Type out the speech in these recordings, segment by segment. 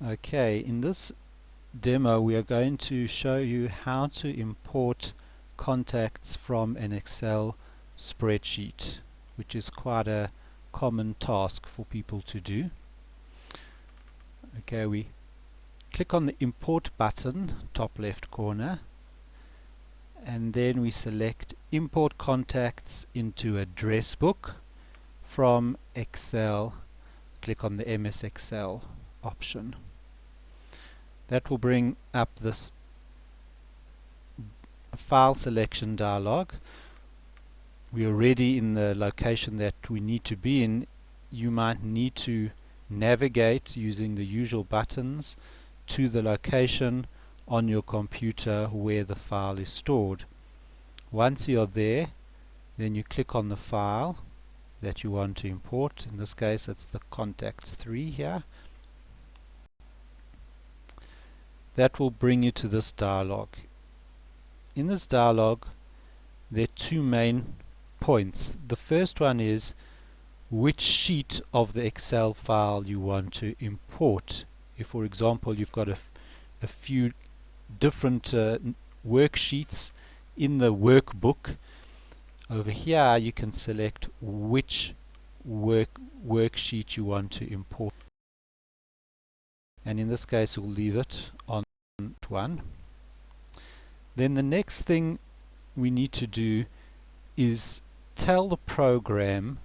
Okay, in this demo we are going to show you how to import contacts from an Excel spreadsheet, which is quite a common task for people to do. Okay, we click on the import button, top left corner, and then we select import contacts into address book from Excel. Click on the MS Excel option. That will bring up this file selection dialog. We are already in the location that we need to be in. You might need to navigate using the usual buttons to the location on your computer where the file is stored. Once you are there, then you click on the file that you want to import. In this case it's the contacts 3 here. That will bring you to this dialog. In this dialog there are two main points. The first one is which sheet of the Excel file you want to import. If, for example, you've got a few different worksheets in the workbook, over here you can select which worksheet you want to import, and in this case we'll leave it on 1. Then the next thing we need to do is tell the program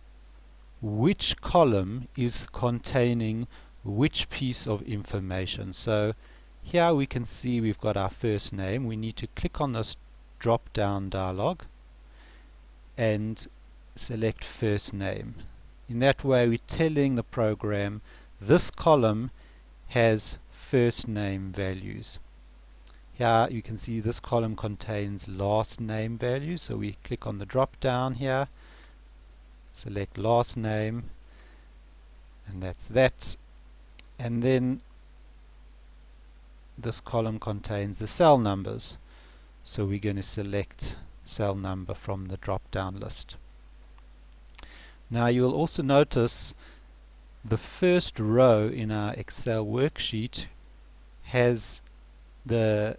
which column is containing which piece of information. So here we can see we've got our first name. We need to click on this drop down dialog and select first name. In that way we're telling the program this column has first name values. Here you can see this column contains last name values, so we click on the drop down here, select last name, and that's that. And then this column contains the cell numbers, so we're going to select cell number from the drop down list. Now you will also notice the first row in our Excel worksheet has the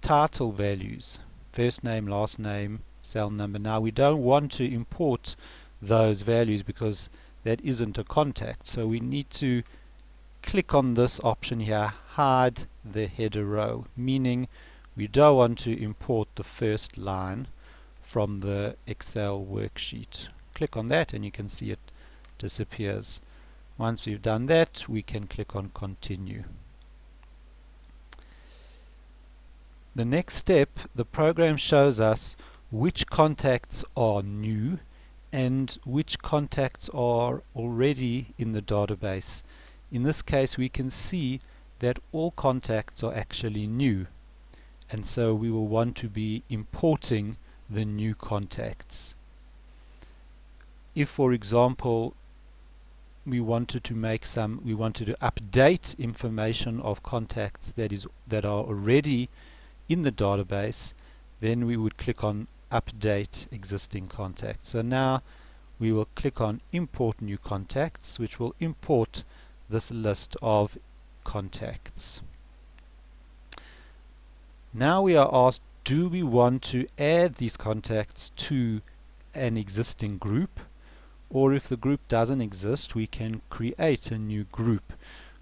title values, first name, last name, cell number. Now we don't want to import those values because that isn't a contact, so we need to click on this option here, hide the header row, meaning we don't want to import the first line from the Excel worksheet. Click on that and you can see it disappears. Once we've done that, we can click on continue. The next step, the program shows us which contacts are new and which contacts are already in the database. In this case we can see that all contacts are actually new, and so we will want to be importing the new contacts. If, for example, we wanted to update information of contacts that are already in the database, then we would click on update existing contacts. So now we will click on import new contacts, which will import this list of contacts. Now we are asked, do we want to add these contacts to an existing group, or if the group doesn't exist we can create a new group,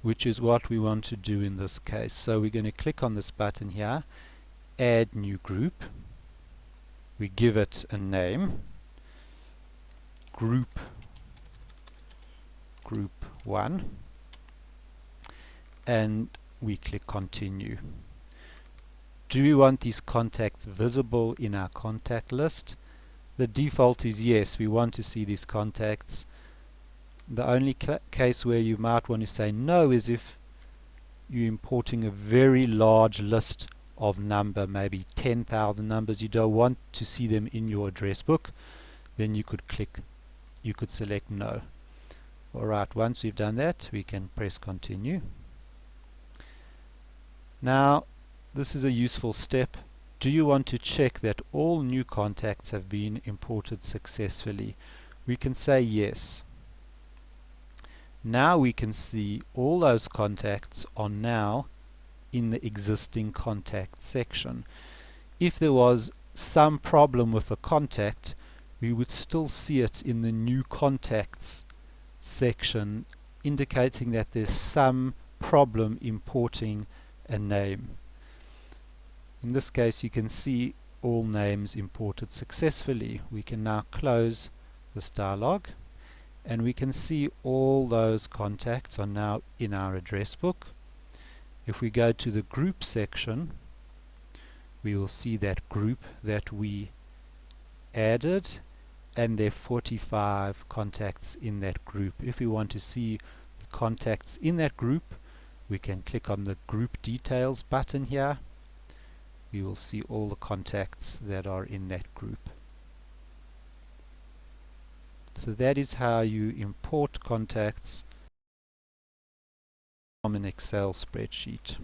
which is what we want to do in this case. So we're going to click on this button here, add new group. We give it a name, group 1, and we click continue. Do we want these contacts visible in our contact list? The default is yes, we want to see these contacts. The only case where you might want to say no is if you're importing a very large list of maybe 10,000 numbers. You don't want to see them in your address book. Then you could select no. Alright, once we've done that we can press continue. Now this is a useful step. Do you want to check that all new contacts have been imported successfully? We can say yes. Now we can see all those contacts are now in the existing contact section. If there was some problem with a contact, we would still see it in the new contacts section, indicating that there's some problem importing a name. In this case, you can see all names imported successfully. We can now close this dialog, and we can see all those contacts are now in our address book. If we go to the group section, we will see that group that we added, and there are 45 contacts in that group. If we want to see the contacts in that group, we can click on the group details button here. We will see all the contacts that are in that group. So that is how you import contacts from an Excel spreadsheet.